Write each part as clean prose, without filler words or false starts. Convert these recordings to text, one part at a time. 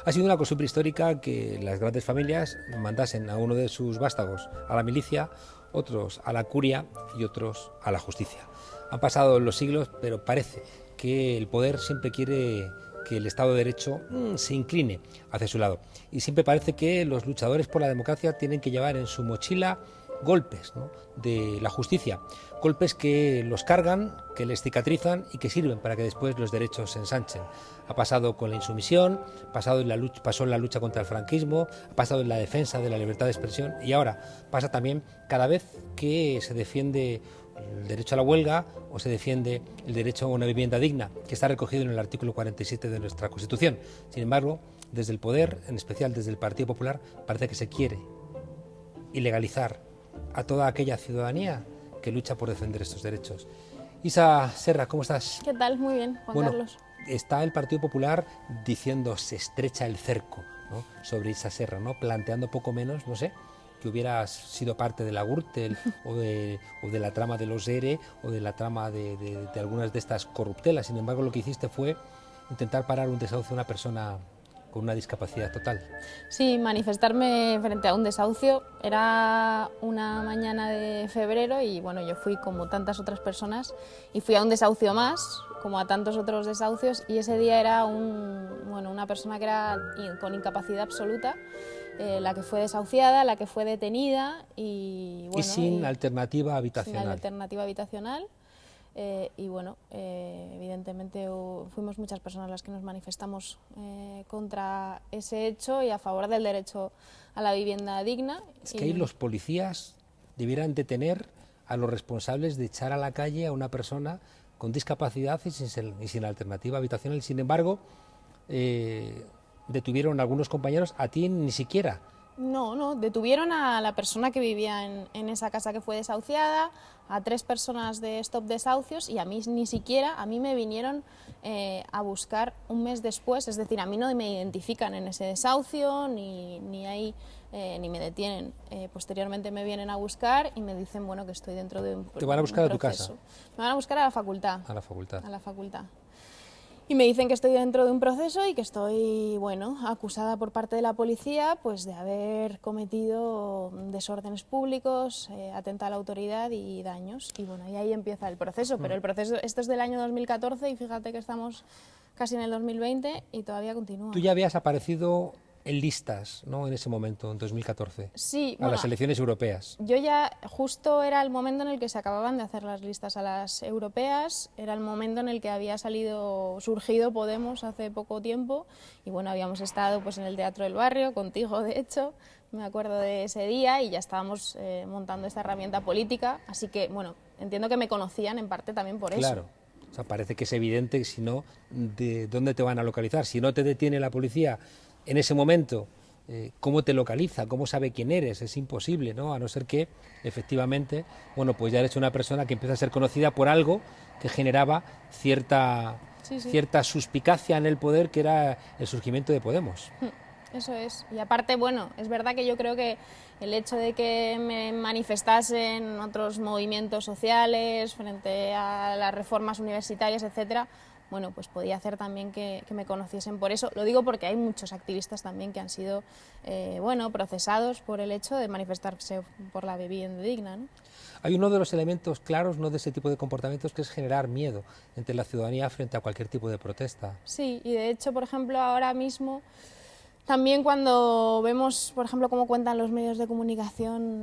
Ha sido una costumbre histórica que las grandes familias mandasen a uno de sus vástagos a la milicia, otros a la curia y otros a la justicia. Han pasado los siglos, pero parece que el poder siempre quiere que el Estado de Derecho se incline hacia su lado. Y siempre parece que los luchadores por la democracia tienen que llevar en su mochila golpes, ¿no?, de la justicia, golpes que los cargan, que les cicatrizan y que sirven para que después los derechos se ensanchen. Ha pasado con la insumisión, pasó en la lucha contra el franquismo, ha pasado en la defensa de la libertad de expresión y ahora pasa también cada vez que se defiende el derecho a la huelga o se defiende el derecho a una vivienda digna, que está recogido en el artículo 47 de nuestra Constitución. Sin embargo, desde el poder, en especial desde el Partido Popular, parece que se quiere ilegalizar a toda aquella ciudadanía que lucha por defender estos derechos. Isa Serra, ¿cómo estás? ¿Qué tal? Muy bien, Juan Carlos. Está el Partido Popular diciendo se estrecha el cerco, ¿no?, sobre Isa Serra, ¿no?, planteando poco menos, no sé, que hubieras sido parte de la Gürtel o de la trama de los ERE o de la trama de algunas de estas corruptelas. Sin embargo, lo que hiciste fue intentar parar un desahucio de una persona con una discapacidad total. Sí, manifestarme frente a un desahucio. Era una mañana de febrero y bueno, yo fui como tantas otras personas y fui a un desahucio más, como a tantos otros desahucios, y ese día era una persona que era con incapacidad absoluta, la que fue desahuciada, la que fue detenida y sin alternativa habitacional. Sin alternativa habitacional. Evidentemente fuimos muchas personas las que nos manifestamos contra ese hecho y a favor del derecho a la vivienda digna. Es que ahí los policías debieran detener a los responsables de echar a la calle a una persona con discapacidad y sin alternativa habitacional. Sin embargo, detuvieron a algunos compañeros, a ti ni siquiera. No, detuvieron a la persona que vivía en esa casa que fue desahuciada, a 3 personas de Stop Desahucios, y a mí ni siquiera, a mí me vinieron a buscar un mes después, es decir, a mí no me identifican en ese desahucio, ni me detienen. Posteriormente me vienen a buscar y me dicen, bueno, que estoy dentro de un proceso. ¿Te van a buscar a tu casa? Me van a buscar a la facultad. A la facultad. A la facultad. Y me dicen que estoy dentro de un proceso y que estoy, acusada por parte de la policía pues de haber cometido desórdenes públicos, atenta a la autoridad y daños. Y ahí empieza el proceso, pero el proceso, esto es del año 2014 y fíjate que estamos casi en el 2020 y todavía continúa. Tú ya habías aparecido en listas, ¿no?, en ese momento, en 2014, sí, a las elecciones europeas. Yo ya, justo era el momento en el que se acababan de hacer las listas a las europeas, era el momento en el que había surgido Podemos hace poco tiempo, y habíamos estado pues en el Teatro del Barrio, contigo de hecho, me acuerdo de ese día, y ya estábamos montando esta herramienta política, así que, entiendo que me conocían en parte también por eso. Claro. O sea, parece que es evidente que si no, ¿de dónde te van a localizar? Si no te detiene la policía en ese momento, ¿cómo te localiza? ¿Cómo sabe quién eres? Es imposible, ¿no? A no ser que, efectivamente, pues ya eres una persona que empieza a ser conocida por algo que generaba cierta suspicacia en el poder, que era el surgimiento de Podemos. Eso es. Y aparte, es verdad que yo creo que el hecho de que me manifestasen otros movimientos sociales frente a las reformas universitarias, etcétera, pues podía hacer también que me conociesen por eso. Lo digo porque hay muchos activistas también que han sido procesados por el hecho de manifestarse por la vivienda digna, ¿no? Hay uno de los elementos claros, ¿no?, de ese tipo de comportamientos, que es generar miedo entre la ciudadanía frente a cualquier tipo de protesta. Sí, y de hecho, por ejemplo, ahora mismo, también cuando vemos, por ejemplo, cómo cuentan los medios de comunicación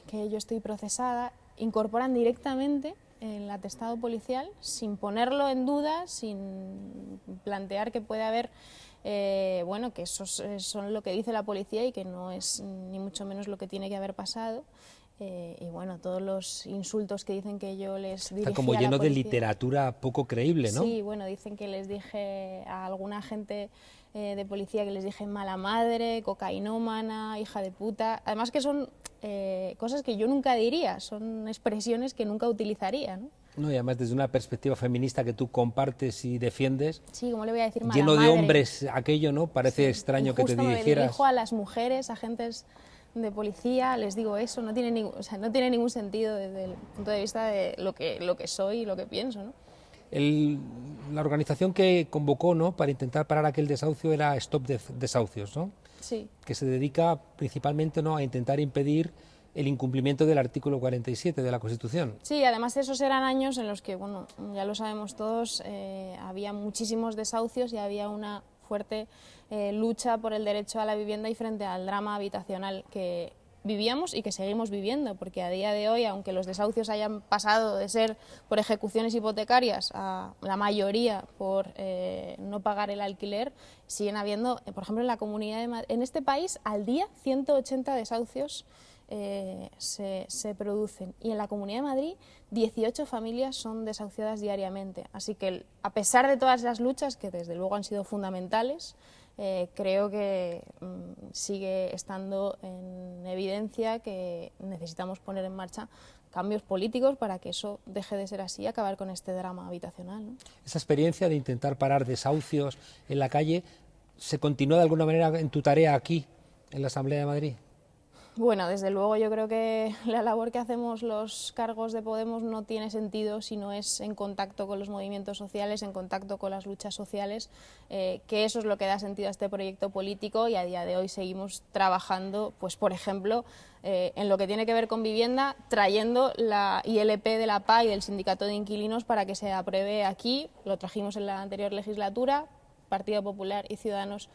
que yo estoy procesada, incorporan directamente el atestado policial sin ponerlo en duda, sin plantear que puede haber, que eso son lo que dice la policía y que no es ni mucho menos lo que tiene que haber pasado. Todos los insultos que dicen que yo les dirigí. Está como lleno de literatura poco creíble, ¿no? Sí, dicen que les dije a alguna gente de policía que les dije mala madre, cocainómana, hija de puta. Además que son cosas que yo nunca diría, son expresiones que nunca utilizaría, ¿no? No, y además desde una perspectiva feminista que tú compartes y defiendes. Sí, ¿cómo le voy a decir mala lleno madre? De hombres aquello, ¿no? Parece extraño que te dirigieras. Me dirijo a las mujeres, agentes de policía, les digo eso, no tiene ningún sentido desde el punto de vista de lo que soy y lo que pienso, ¿no? El- la organización que convocó, ¿no?, para intentar parar aquel desahucio era Stop Desahucios, ¿no?, Sí. que se dedica principalmente, ¿no?, a intentar impedir el incumplimiento del artículo 47 de la Constitución. Sí, además esos eran años en los que, bueno, ya lo sabemos todos, había muchísimos desahucios y había una fuerte lucha por el derecho a la vivienda y frente al drama habitacional que vivíamos y que seguimos viviendo, porque a día de hoy, aunque los desahucios hayan pasado de ser por ejecuciones hipotecarias a la mayoría por no pagar el alquiler, siguen habiendo, por ejemplo, en la Comunidad de Madrid, en este país al día 180 desahucios se producen, y en la Comunidad de Madrid 18 familias son desahuciadas diariamente. Así que, a pesar de todas las luchas, que desde luego han sido fundamentales, creo que sigue estando en evidencia que necesitamos poner en marcha cambios políticos para que eso deje de ser así y acabar con este drama habitacional, ¿no? Esa experiencia de intentar parar desahucios en la calle, ¿se continúa de alguna manera en tu tarea aquí, en la Asamblea de Madrid? Bueno, desde luego yo creo que la labor que hacemos los cargos de Podemos no tiene sentido si no es en contacto con los movimientos sociales, en contacto con las luchas sociales, que eso es lo que da sentido a este proyecto político, y a día de hoy seguimos trabajando, pues por ejemplo, en lo que tiene que ver con vivienda, trayendo la ILP de la PA y del Sindicato de Inquilinos para que se apruebe aquí. Lo trajimos en la anterior legislatura, Partido Popular y Ciudadanos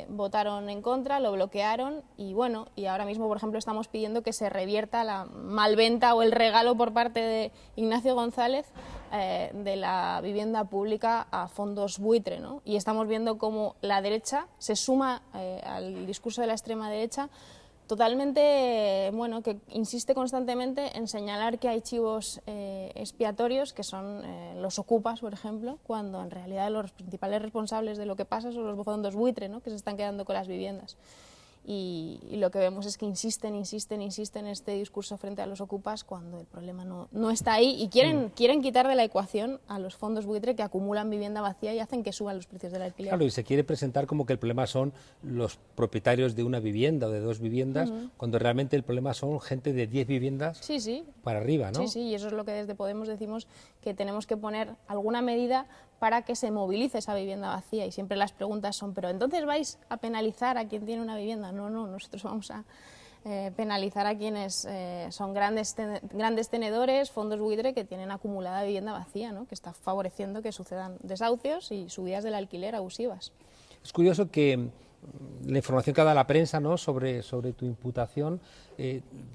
votaron en contra, lo bloquearon, y bueno, y ahora mismo, por ejemplo, estamos pidiendo que se revierta la malventa o el regalo por parte de Ignacio González de la vivienda pública a fondos buitre, ¿no? Y estamos viendo cómo la derecha se suma al discurso de la extrema derecha, totalmente, bueno, que insiste constantemente en señalar que hay chivos expiatorios, que son los ocupas, por ejemplo, cuando en realidad los principales responsables de lo que pasa son los fondos buitre, ¿no?, que se están quedando con las viviendas. Y lo que vemos es que insisten en este discurso frente a los ocupas cuando el problema no está ahí, y quieren quitar de la ecuación a los fondos buitre que acumulan vivienda vacía y hacen que suban los precios del alquiler. Claro, y se quiere presentar como que el problema son los propietarios de una vivienda o de dos viviendas, cuando realmente el problema son gente de 10 viviendas para arriba, ¿no? Sí, sí, y eso es lo que desde Podemos decimos, que tenemos que poner alguna medida para que se movilice esa vivienda vacía, y siempre las preguntas son: ¿pero entonces vais a penalizar a quien tiene una vivienda? No, nosotros vamos a penalizar a quienes son grandes tenedores, fondos buitre, que tienen acumulada vivienda vacía, ¿no?, que está favoreciendo que sucedan desahucios y subidas del alquiler abusivas. Es curioso que la información que da la prensa, ¿no?, sobre tu imputación,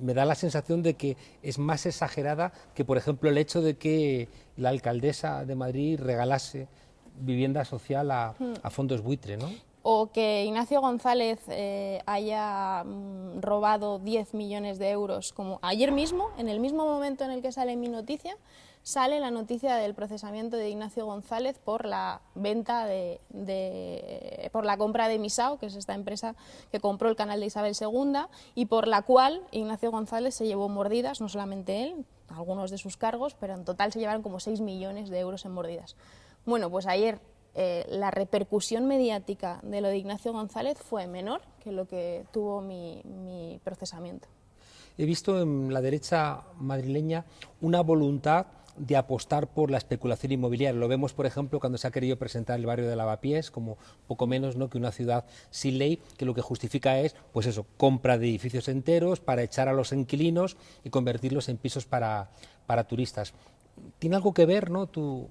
me da la sensación de que es más exagerada que, por ejemplo, el hecho de que la alcaldesa de Madrid regalase vivienda social a fondos buitre, ¿no? O que Ignacio González haya robado 10 millones de euros, como ayer mismo, en el mismo momento en el que sale mi noticia, sale la noticia del procesamiento de Ignacio González por la venta por la compra de Misao, que es esta empresa que compró el canal de Isabel II, y por la cual Ignacio González se llevó mordidas, no solamente él, algunos de sus cargos, pero en total se llevaron como 6 millones de euros en mordidas. Bueno, pues ayer la repercusión mediática de lo de Ignacio González fue menor que lo que tuvo mi procesamiento. He visto en la derecha madrileña una voluntad de apostar por la especulación inmobiliaria. Lo vemos, por ejemplo, cuando se ha querido presentar el barrio de Lavapiés como poco menos, ¿no?, que una ciudad sin ley, que lo que justifica es, pues eso, compra de edificios enteros para echar a los inquilinos y convertirlos en pisos para turistas. ¿Tiene algo que ver, ¿no?, tu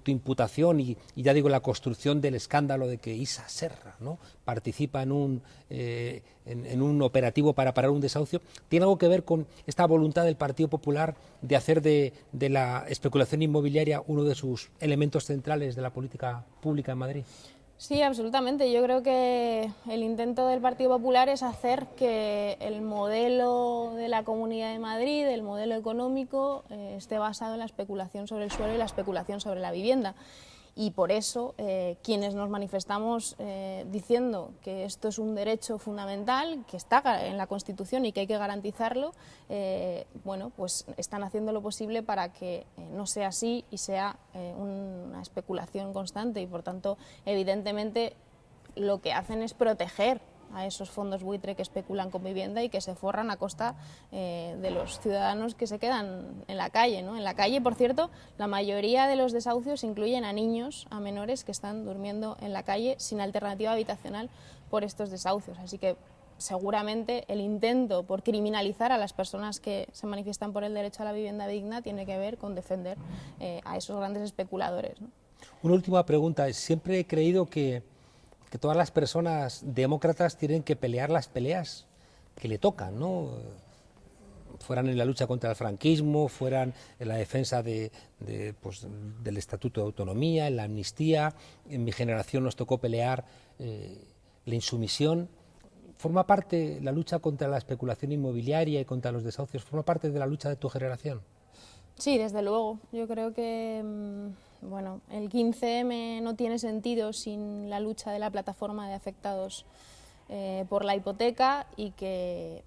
imputación y ya digo, la construcción del escándalo de que Isa Serra, ¿no?, participa en un operativo para parar un desahucio? ¿Tiene algo que ver con esta voluntad del Partido Popular de hacer de la especulación inmobiliaria uno de sus elementos centrales de la política pública en Madrid? Sí, absolutamente. Yo creo que el intento del Partido Popular es hacer que el modelo de la Comunidad de Madrid, el modelo económico, esté basado en la especulación sobre el suelo y la especulación sobre la vivienda. Y por eso quienes nos manifestamos diciendo que esto es un derecho fundamental, que está en la Constitución y que hay que garantizarlo, bueno, pues están haciendo lo posible para que no sea así y sea una especulación constante, y por tanto, evidentemente, lo que hacen es proteger a esos fondos buitre que especulan con vivienda y que se forran a costa de los ciudadanos que se quedan en la calle, ¿no? En la calle, por cierto, la mayoría de los desahucios incluyen a niños, a menores que están durmiendo en la calle sin alternativa habitacional por estos desahucios. Así que seguramente el intento por criminalizar a las personas que se manifiestan por el derecho a la vivienda digna tiene que ver con defender a esos grandes especuladores, ¿no? Una última pregunta. Siempre he creído que todas las personas demócratas tienen que pelear las peleas que le tocan, ¿no? Fueran en la lucha contra el franquismo, fueran en la defensa pues, del Estatuto de Autonomía, en la amnistía. En mi generación nos tocó pelear la insumisión. ¿Forma parte la lucha contra la especulación inmobiliaria y contra los desahucios? ¿Forma parte de la lucha de tu generación? Sí, desde luego. Yo creo que bueno, el 15M no tiene sentido sin la lucha de la plataforma de afectados por la hipoteca, y que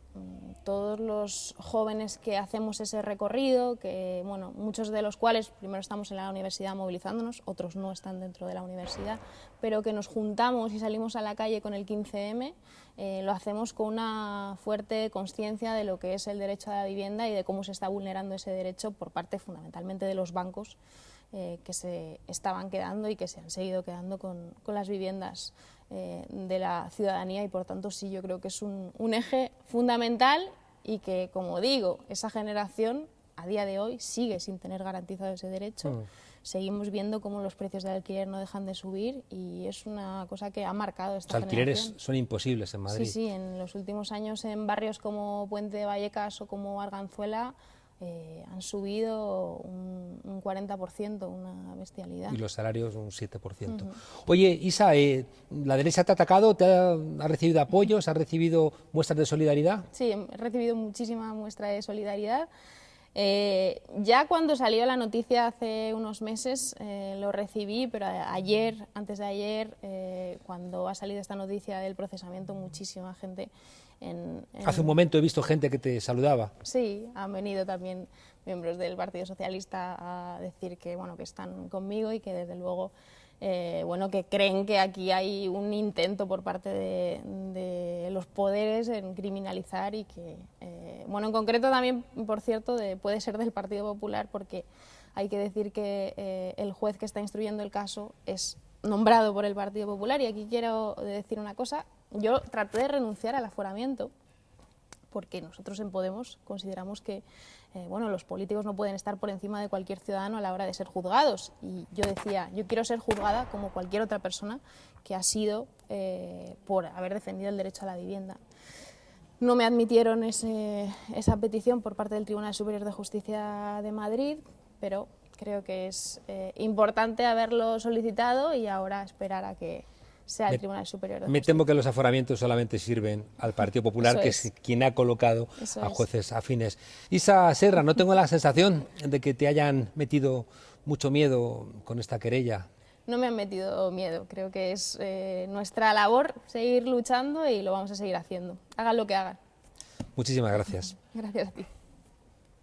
todos los jóvenes que hacemos ese recorrido, que bueno, muchos de los cuales primero estamos en la universidad movilizándonos, otros no están dentro de la universidad, pero que nos juntamos y salimos a la calle con el 15M, lo hacemos con una fuerte conciencia de lo que es el derecho a la vivienda y de cómo se está vulnerando ese derecho por parte fundamentalmente de los bancos que se estaban quedando y que se han seguido quedando con las viviendas de la ciudadanía, y por tanto sí, yo creo que es un eje fundamental, y que, como digo, esa generación a día de hoy sigue sin tener garantizado ese derecho. Seguimos viendo cómo los precios del alquiler no dejan de subir, y es una cosa que ha marcado esta generación. Los alquileres son imposibles en Madrid. Sí, sí, en los últimos años en barrios como Puente de Vallecas o como Arganzuela han subido un 40%, una bestialidad. Y los salarios un 7%. Oye, Isa, ¿la derecha te ha atacado? ¿Has recibido apoyos? ¿Has recibido muestras de solidaridad? Sí, he recibido muchísima muestra de solidaridad. Ya cuando salió la noticia hace unos meses lo recibí, pero ayer, antes de ayer, cuando ha salido esta noticia del procesamiento, muchísima gente Hace un momento he visto gente que te saludaba. Sí, han venido también miembros del Partido Socialista a decir que, bueno, que están conmigo, y que desde luego bueno, que creen que aquí hay un intento por parte de los poderes en criminalizar, y que, bueno, en concreto también, por cierto, puede ser del Partido Popular, porque hay que decir que el juez que está instruyendo el caso es nombrado por el Partido Popular. Y aquí quiero decir una cosa: yo traté de renunciar al aforamiento, porque nosotros en Podemos consideramos que bueno, los políticos no pueden estar por encima de cualquier ciudadano a la hora de ser juzgados. Y yo decía, yo quiero ser juzgada como cualquier otra persona que ha sido por haber defendido el derecho a la vivienda. No me admitieron esa petición por parte del Tribunal Superior de Justicia de Madrid, pero creo que es importante haberlo solicitado y ahora esperar a que sea el Tribunal Superior de Justicia. Me temo que los aforamientos solamente sirven al Partido Popular, que es quien ha colocado a jueces afines. Isa Serra, no tengo la sensación de que te hayan metido mucho miedo con esta querella. No me han metido miedo, creo que es nuestra labor seguir luchando, y lo vamos a seguir haciendo, hagan lo que hagan. Muchísimas gracias. Gracias a ti.